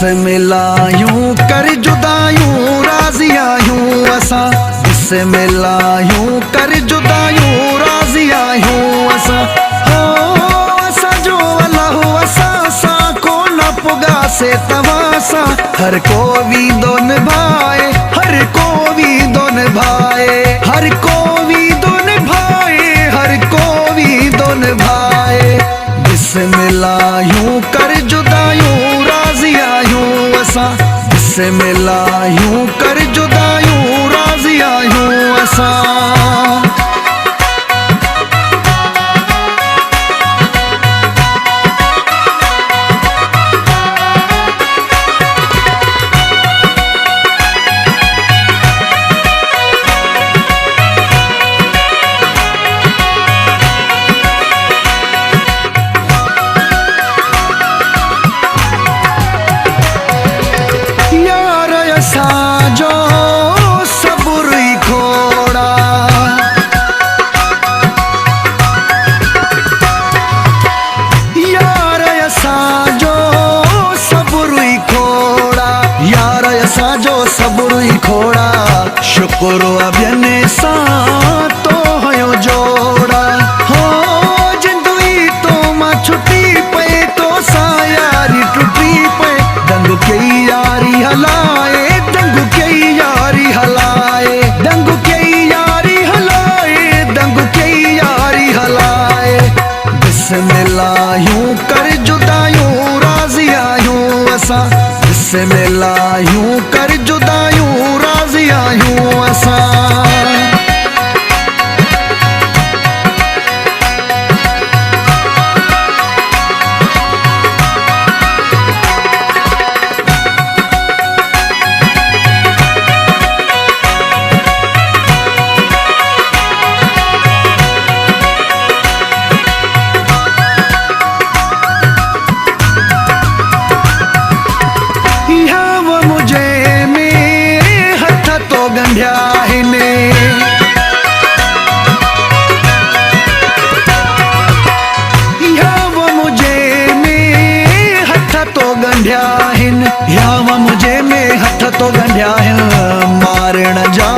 बिस्मिल्लाह कर जुदायूं राज़िया यूं असा, बिस्मिल्लाह कर जुदायूं राज़िया यूं असा। हो असा जो अल्लाह असा सा को न पुगा से तवासा, हर को भी दोन भाई, हर को भी दोन भाई, हर को भी दोन भाई, हर को भी दोन भाई। बिस्मिल्लाह कर जुदायूं राज़िया यूं असा, बिस्मिल्लाह कर जुदायूं राज़िया यूं असा। साजो सबुरी खोड़ा, यार साजो सबुरी खोड़ा, यार साजो सबुरी खोड़ा। शुक्र अभियने सा तो हयो जोड़ा, हो जिंदगी तो मां छुटी पे तो सा यारी टूटी पे। दंग के यारी हलाए, दंगू के यारी हलाए, दंगू के यारी हलाए, दंगू के यारी हलाए। बिस्मिल्लाह कर जुदायूं राज़िया यूं असा, बिस्मिल्लाह कर जुदायूं राज़िया यूं असा। गंढिया हिने याव मुझे में हथ तो गंढिया हिन, याव मुझे में हथ तो गंढिया हिन। मारण जा